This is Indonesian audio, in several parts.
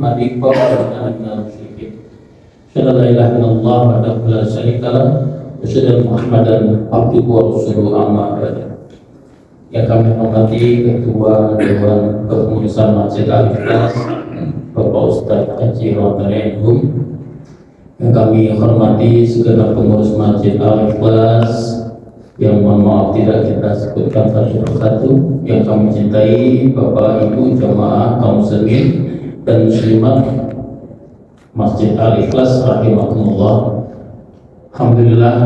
Madiqah dan Nabi Syada la ilaha illallah wa la syarikalah wa syada Muhammadan abduhu wa rasuluhu amma ba'd. Yang kami hormati Ketua Dewan Kepengurusan Masjid Al-Ikhlas Bapak Ustadz Haji Rotanehum, yang kami hormati segenap pengurus Masjid Al-Ikhlas yang mohon maaf tidak kita sebutkan satu persatu, yang kami cintai Bapak Ibu jamaah kaum muslimin dan muslimat Masjid Al-Ikhlas rahimakumullah. Alhamdulillah,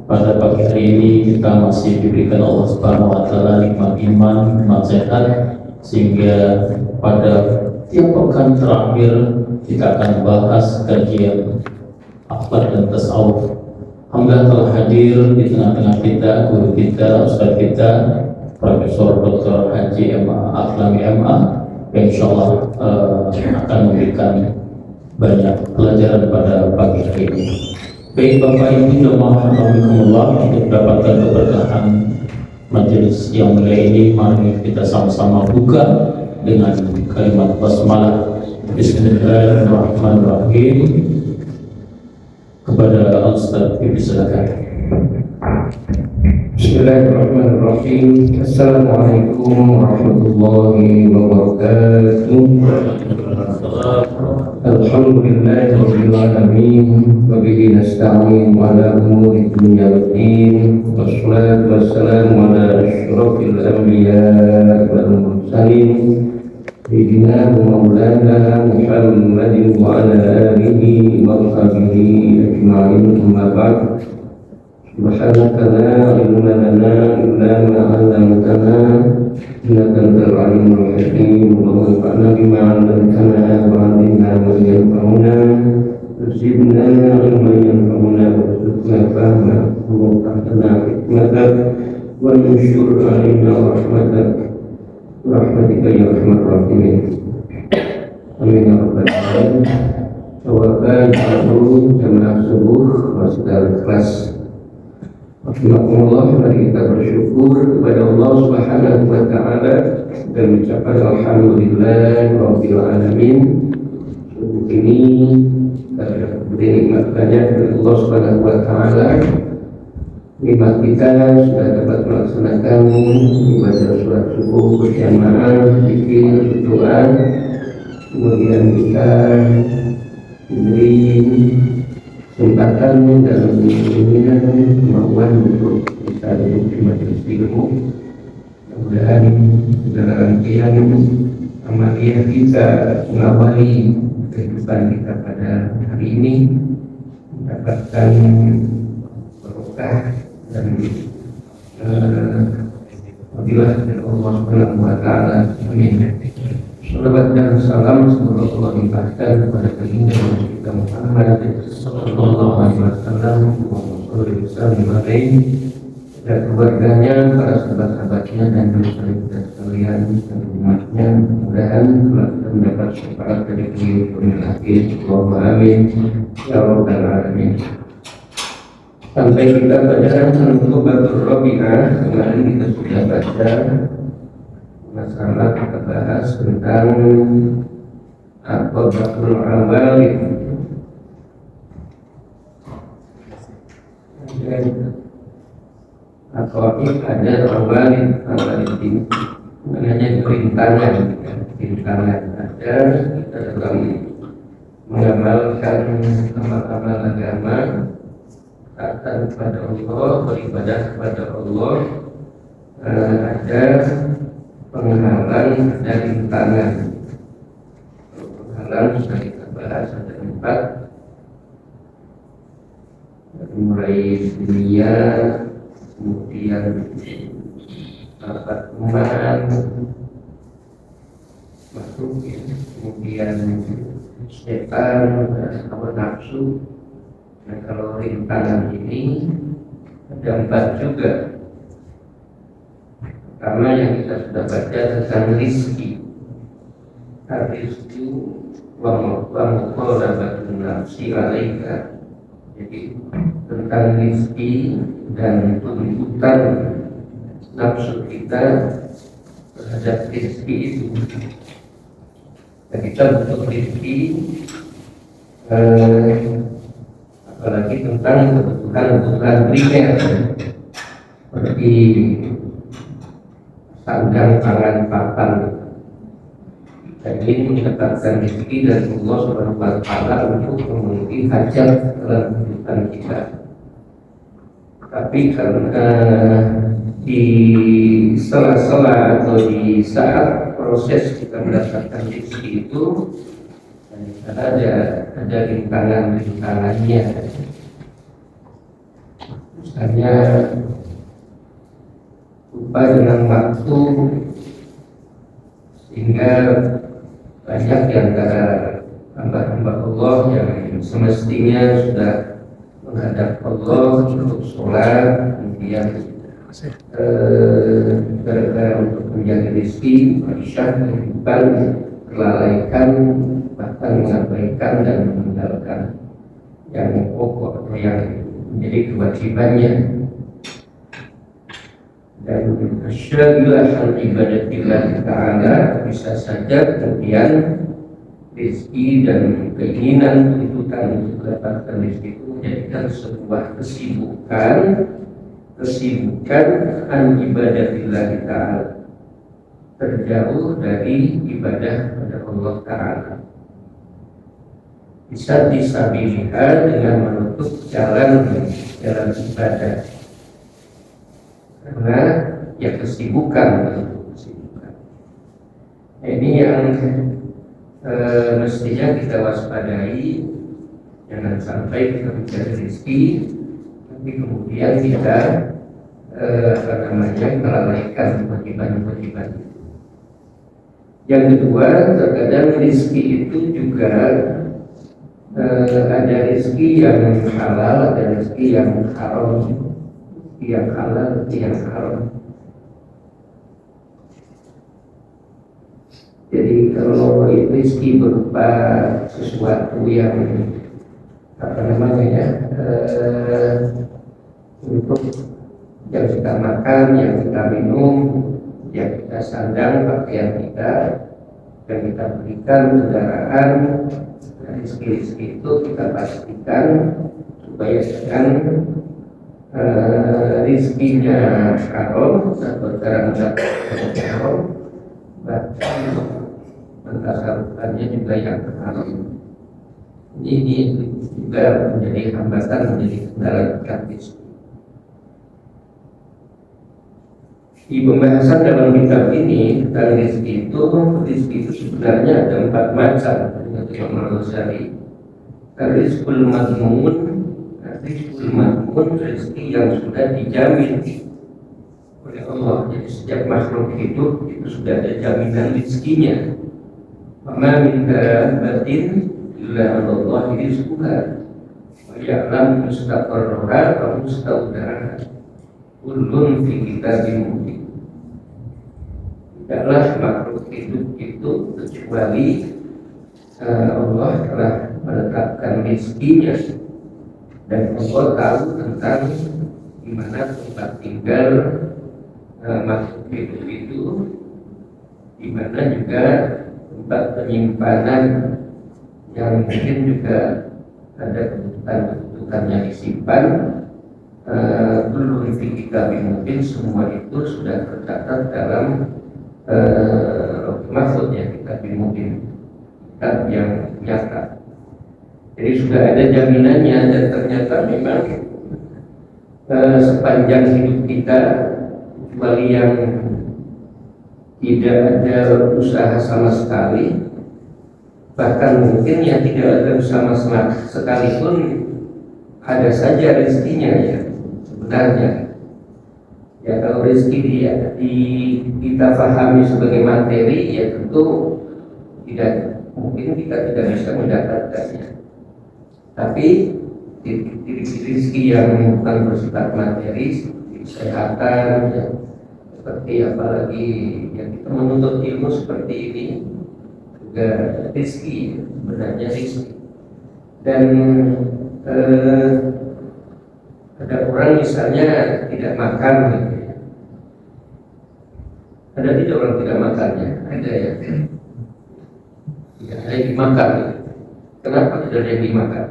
pada pagi hari ini kita masih diberikan Allah Subhanahu wa taala nikmat iman, nikmat sehat, sehingga pada tiap pekan terakhir kita akan bahas kajian akhlak dan tasawuf. Alhamdulillah telah hadir di tengah-tengah kita guru kita, ustaz kita, Profesor Dr. Haji Akhlami MA, yang insyaallah akan memberikan banyak pelajaran pada pagi hari ini. Baik Bapak Ibu jamaah rahimakumullah, untuk mendapatkan keberkahan majelis yang mulia ini, mari kita sama-sama buka dengan kalimat basmalah. Bismillahirrahmanirrahim. Kepada Ustaz Ibu silakan. Bismillahirrahmanirrahim. Assalamualaikum warahmatullahi wabarakatuh. Alhamdulillahirabbil alamin, wa bihi nasta'in ala umuri dunya waddin, wassalatu wassalamu ala asyrafil anbiya wal mursalin sayyidina maulana Muhammadin wa ala alihi wa sahbihi ajma'in, amma ba'd. Subhanaka la ilma lana illa ma 'allamtana innaka antal alimul hakim. Allahumma anfa'na bima 'allamtana wa 'allimna ma yanfa'una zidna ilman yanfa'una warzuqna fahma wa hikmatak wa anshur 'alaina rahmatika ya arhamar rahimin. Amin ya rabbal alamin. Wabarakatuh jamaah subuh Masjid Al-Ikhlas. Alhamdulillah, mari kita bersyukur kepada Allah Subhanahu wa taala dan mengucapkan alhamdulillah rabbil alamin. Subuh ini diberi nikmat banyak dari Allah Subhanahu wa taala. Nikmat kita sudah dapat melaksanakan ibadah sholat subuh berjamaah, zikir, berdoa. Kemudian kita diberi kesempatan dan kemampuan untuk bisa duduk di majelis ilmu. Mudah-mudahan segala rangkaian amaliyah kita mengawali kehidupan kita pada hari ini mendapatkan berkah dan fadilah dari Allah Subhanahu wa taala. Amin. Salawat dan salam semoga Allah limpahkan kepada baginda kita Muhammad sallallahu alaihi wasallam, dan keluarganya, para sahabat-sahabatnya, dan kita sekalian dan umatnya. Mudah-mudahan kita mendapat syafaat dari beliau di akhir. Allahumma amin ya rabbal alamin. Sampai kita pada Nubuwatul Rabi'ah, kemarin kita sudah baca masalah, kita bahas tentang Aqabatul Awalid. Aqaib ada awalid, awalid ini namanya perintangan ada kita dalam mengamalkan amal-amal agama, taat kepada Allah, beribadah kepada Allah. Ada penghalang dari tangan. Penghalang sudah kita bahas, ada 4, dari mulai dunia, kemudian dapat teman makhluk, kemudian setan, hawa nafsu. Nah, kalau rintangan ini ada 4 juga. Pertama yang kita sudah baca tentang rizki. Rizki wa muqalabatun nafsi alaika. Jadi tentang rizki dan tuntutan nafsu kita terhadap rizki itu. Dan kita butuh rezeki, apalagi tentang kebutuhan primer seperti sandang, pangan, papan. Dan ini mendapatkan rezeki dari Allah Subhanahu wa Ta'ala untuk memenuhi hajat dalam kehidupan kita. Tapi karena di sela-sela atau di saat proses kita mendapatkan rezeki itu ada rintangannya. Misalnya lupa dengan waktu, sehingga banyak di antara hamba-hamba Allah yang semestinya sudah menghadap Allah untuk sholat, kemudian gara-gara untuk menjadi rezeki, masyarakat kehidupan melalaikan, bahkan mengabaikan dan meninggalkan yang pokok atau yang menjadi kewajibannya. Dan syaghilah ibadatillah ta'ala, bisa saja kemudian rezeki dan keinginan tuntutan untuk mendapatkan rezeki itu menjadikan sebuah kesibukan an ibadatillah ta'ala, terjauh dari ibadah kepada Allah Ta'ala. Bisa disabilihkan dengan menutup jalan ibadah, karena ya kesibukan. Nah, ini yang mestinya kita waspadai, jangan sampai kita mencari rezeki tapi kemudian kita melalaikan kewajiban-kewajiban. Yang kedua, terkadang rezeki itu juga ada rezeki yang halal, ada rezeki yang haram. Yang halal, yang haram. Jadi kalau rezeki berupa sesuatu yang untuk yang kita makan, yang kita minum, yang kita sandang, pakaian kita, yang kita berikan kendaraan, rezeki itu kita pastikan supaya jangan rizkinya haram atau cara mendapatkan haram, bahkan mentasarufkannya juga yang haram. Ini juga menjadi hambatan, menjadi kendala praktis. Di pembahasan dalam kitab ini tentang rezeki itu sebenarnya ada 4 macam. Imam Ghazali, rizqul madmun, rezeki yang sudah dijamin oleh Allah. Jadi setiap makhluk hidup itu sudah ada jaminan rezekinya. Maka min dabbatin illa Allah rizquha wa ya'lamu mustaqarraha wa mustawda'aha kullun fi kitabim mubin. Tidaklah makhluk hidup itu kecuali Allah telah menetapkan rezekinya, dan Allah tahu tentang di mana tempat tinggal makhluk hidup itu, di mana juga tempat penyimpanan yang mungkin juga ada kebutuhan yang disimpan. Belum kita mungkin semua itu sudah tercatat dalam mahfud ya, kita mungkin kitab yang nyata. Jadi sudah ada jaminannya, dan ternyata memang sepanjang hidup kita, kecuali yang tidak ada usaha sama sekali, bahkan mungkin yang tidak ada usaha sama sekali pun ada saja rezekinya ya sebenarnya. Ya kalau rezeki kita pahami sebagai materi, ya tentu tidak mungkin kita tidak bisa mendapatkannya. Tapi rezeki yang bukan bersifat materi, seperti kesehatan, ya, seperti apalagi yang kita menuntut ilmu seperti ini, juga rezeki, sebenarnya rezeki. Dan ada orang misalnya tidak makan, gitu ya. Ada tidak orang tidak makannya? Ada ya. Tidak ada yang dimakan. Kenapa tidak ada yang dimakan?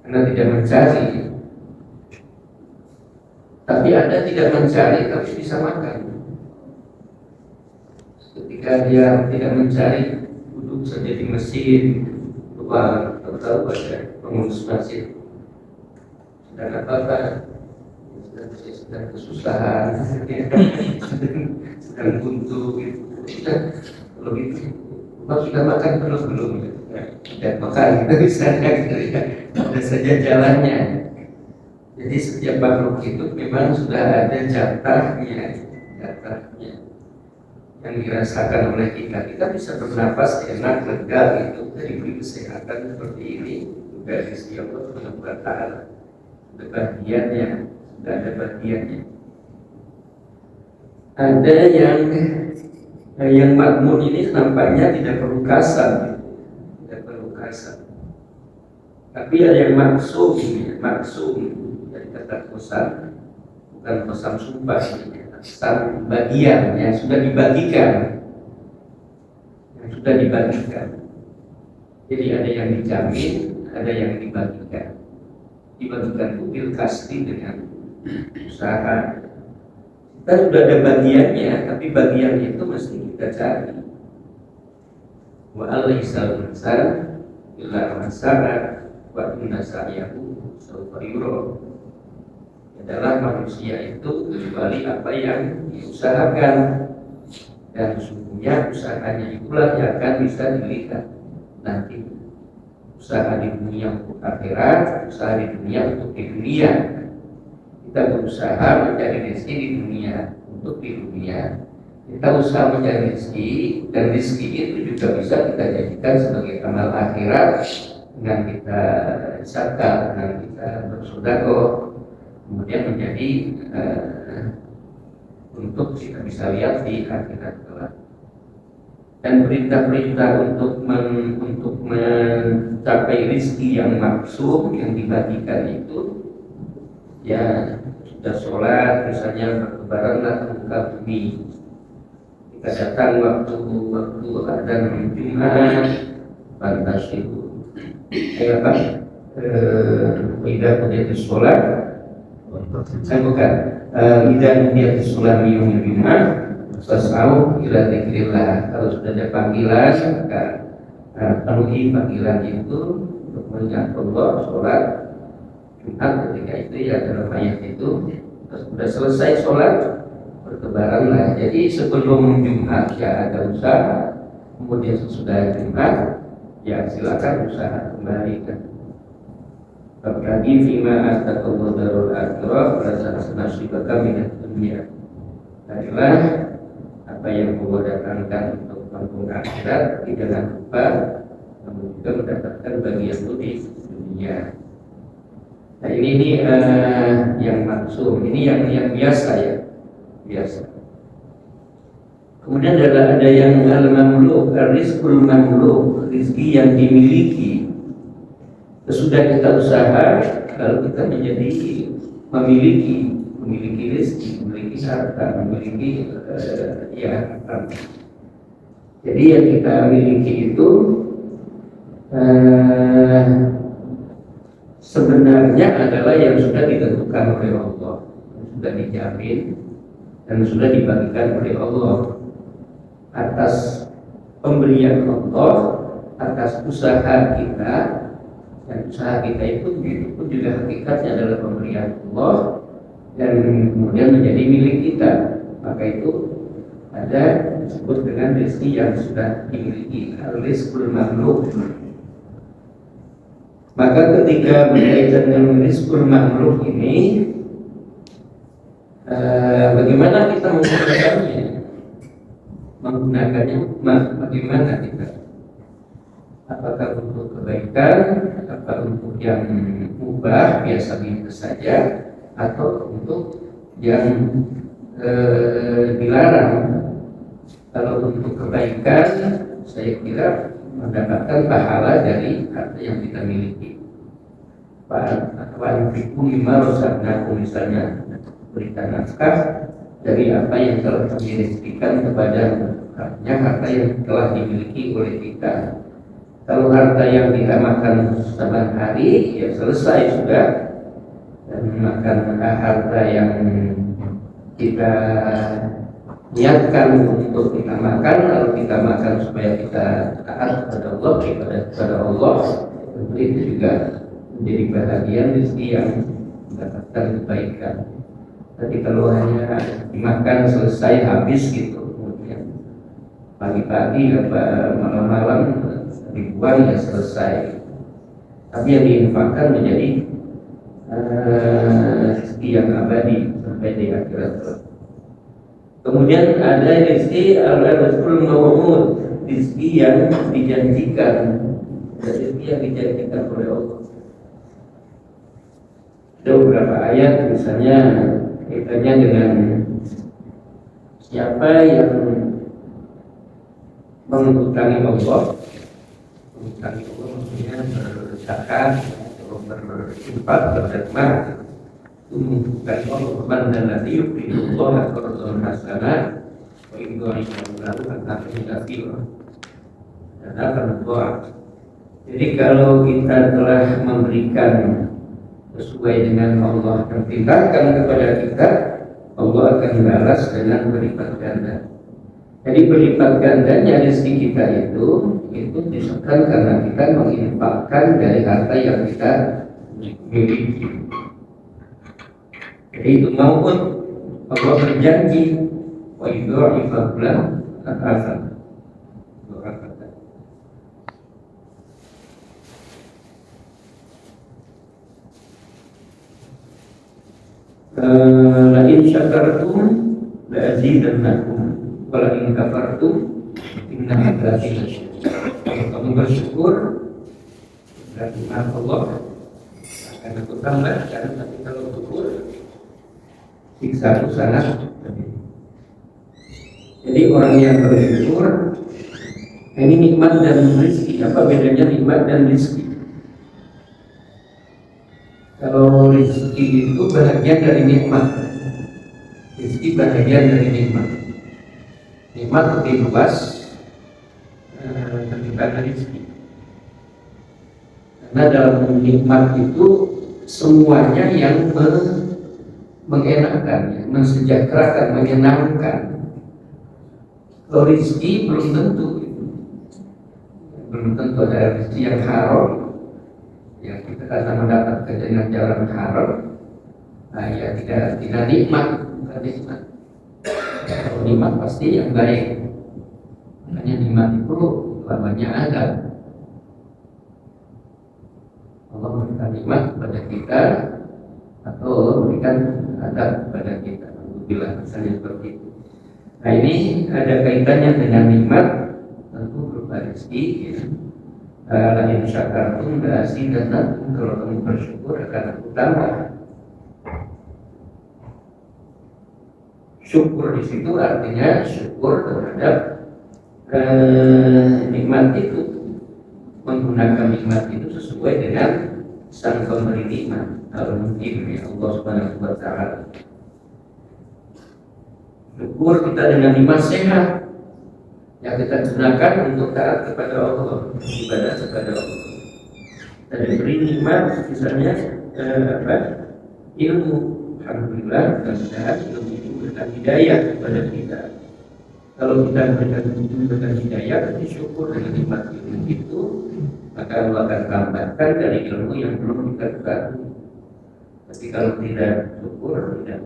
Karena tidak mencari. Tapi ada tidak mencari tapi bisa makan. Ketika dia tidak mencari, duduk saja di masjid, lupa tahu ada pengurus masjid sedang apa-apa, sedang kesusahan, sedang buntu gitu. Kalau gitu, sudah makan belum? Tidak makan, kita bisa ada saja jalannya. Jadi setiap makhluk hidup memang sudah ada jatahnya yang dirasakan oleh kita. Kita bisa bernapas enak, lega, itu diberi kesehatan seperti ini juga dari Allah Subhanahu wa Ta'ala. Ada bagiannya, sudah ada bagiannya. Ada yang makmur ini nampaknya tidak perlu kasar, tapi ada yang maksum dari kata kosan, bukan kosan sumpah, kosan bagian yang sudah dibagikan, Jadi ada yang dijamin, ada yang dibagikan itu bil kasri dengan usaha. Kita sudah ada bagiannya, tapi bagian itu mesti kita cari. Wa alaihsal insan illa masara wa inna sa'yahu sawfa yura. Adalah manusia itu kecuali apa yang diusahakan, dan sesungguhnya usahanya itulah yang akan bisa dilihat nanti. Usaha di dunia untuk akhirat, usaha di dunia untuk di dunia. Kita berusaha mencari rezeki di dunia untuk di dunia. Kita usaha mencari rezeki, dan rezeki itu juga bisa kita jadikan sebagai amal akhirat dengan kita zakat, dengan kita bersedekah, kemudian menjadi untuk kita bisa lihat di akhirat kelak. Dan perintah-perintah untuk mencapai rezeki yang maksum yang dibagikan itu, ya sudah sholat misalnya, bertebaranlah ke muka bumi. Kita datang waktu adzan Jumat, pantas itu apa? Tidak menjadi sholat. Bukan. Tidak menjadi sholat miyum Jumat. Fas'au ila dzikrillah. Kalau sudah ada panggilan, maka penuhi panggilan itu untuk mengingat Allah, sholat Jumat ketika itu ya dalam ayat itu. Sudah selesai sholat, bertebaranlah. Jadi sebelum Jumat ya ada usaha, kemudian sesudah Jumat ya silakan usaha kembali kan. Bagi fima atakallahu darul akhirah rasa nasibaka minat dunia. Adalah apa yang Allah datangkan untuk kampung akhirat, jangan lupa kamu juga mendapatkan bagian itu di dunia. Nah ini yang maksum, ini yang biasa ya, biasa. Kemudian ada yang al-mamluk, rizqul mamluk, rezeki yang dimiliki. Sesudah kita usaha, lalu kita menjadi memiliki rezeki, memiliki harta, memiliki jadi yang kita miliki itu sebenarnya adalah yang sudah ditentukan oleh Allah, sudah dijamin dan sudah dibagikan oleh Allah atas pemberian Allah, atas usaha kita. Dan usaha kita itu pun juga hakikatnya adalah pemberian Allah dan kemudian menjadi milik kita. Maka itu ada disebut dengan rezeki yang sudah dimiliki, rizqul mamluk. Maka ketika berkaitan dengan rizqul mamluk ini, bagaimana kita menggunakannya, bagaimana kita, apakah untuk kebaikan, apa untuk yang mubah biasa-biasa saja, atau untuk yang dilarang. Kalau untuk kebaikan, saya kira mendapatkan pahala dari harta yang kita miliki. Pak Anfiku mimma rozaqnakum, misalnya berikan nafkah dari apa yang telah kami rezekikan kepada harta yang telah dimiliki oleh kita. Kalau harta yang kita makan setiap hari ya selesai sudah, dan makan harta yang kita niatkan untuk kita makan, lalu kita makan supaya kita taat kepada Allah, kepada Allah, tentu itu juga menjadi bahagian rezeki yang mendapatkan kebaikan. Tapi kalau hanya dimakan selesai habis gitu, kemudian pagi-pagi apa malam-malam dibuang ya selesai. Tapi yang diinfakkan menjadi rezeki yang abadi sampai di akhirat. Kemudian ada rezeki al-rizqul maw'ud, rezeki yang dijanjikan, rezeki yang dijanjikan oleh Allah. Ada beberapa ayat misalnya kaitannya dengan siapa yang menghutangi Allah maksudnya berzakat atau berinfak, bersedekah, itu membukan Allah dan nanti Allah qardan hasanah wa idharifu lahu an-nafsi dan akan doa. Jadi kalau kita telah memberikan sesuai dengan Allah perintahkan kepada kita, Allah akan balas dengan berlipat ganda. Jadi berlipat gandanya rezeki kita itu disebabkan karena kita menginfakkan dari harta yang kita miliki. Jadi itu maupun Allah berjanji wa idharifu lahu an-nafsi. La in syakartum la azidannakum wa la in kafartum inna adzabi lasyadid. Kalau kamu bersyukur berarti maaf Allah akan aku tambahkan, tapi kalau kufur siksaku sangat pedih. Jadi orang yang bersyukur, ini nikmat dan rezeki. Apa bedanya nikmat dan rezeki? Kalau rezeki itu bahagian dari nikmat, rezeki bahagian dari nikmat. Nikmat lebih luas daripada rezeki. Karena dalam nikmat itu semuanya yang mengenakan, mensejahterakan, menyenangkan. Kalau rezeki belum tentu ada rezeki yang haram. Ya kita karena mendapatkan dengan jalan haram, ya tidak nikmat, bukan nikmat. Kalau nikmat pasti yang baik. Makanya nikmat itu lamanya ada. Allah memberikan nikmat kepada kita atau Allah memberikan adab kepada kita. Alhamdulillah misalnya seperti itu. Nah ini ada kaitannya dengan nikmat, tentu berupa rezeki. Ya. La in syakartum la azidannakum, kalau kamu bersyukur akan aku tambah. Syukur di situ artinya syukur terhadap nikmat itu, menggunakan nikmat itu sesuai dengan sang pemberi nikmat, al-Mu'in, ya Allah Subhanahu wa Ta'ala. Syukur kita dengan nikmat sehat yang kita gunakan untuk taat kepada Allah, ibadah kepada Allah. Dan diberi nikmat misalnya ilmu, alhamdulillah, mudah-mudahan ilmu itu memberikan hidayah kepada kita. Kalau kita memberikan hidayah, berarti syukur dengan nikmat ilmu itu, maka Allah akan tambahkan dari ilmu yang belum kita ketahui. Tapi kalau tidak syukur, tidak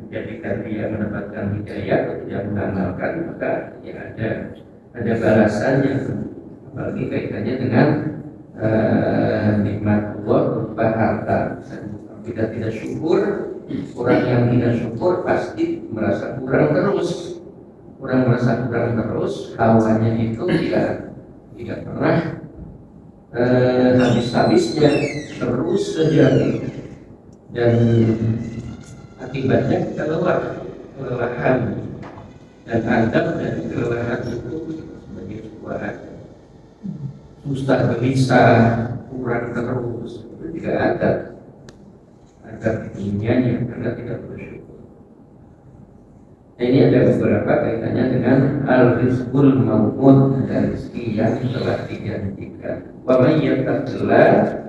menjadikan dia mendapatkan hidayah atau tidak mengamalkan, maka ya ada balasannya. Apalagi kaitannya dengan nikmat Allah berupa harta. Kalau kita tidak syukur, orang yang tidak syukur pasti merasa kurang terus. Orang merasa kurang terus, hawanya itu tidak pernah habis-habisnya, terus saja. Dan akibatnya kita kelelahan, dan adab dari kelelahan itu sebagai sebuah adab. Susah gelisah, kurang terus, itu juga adab agar dunianya karena tidak bersyukur. Nah, ini ada beberapa kaitannya dengan al-rizqul maw'ud, dan rezeki yang telah dijanjikan. Wa may yattaqillah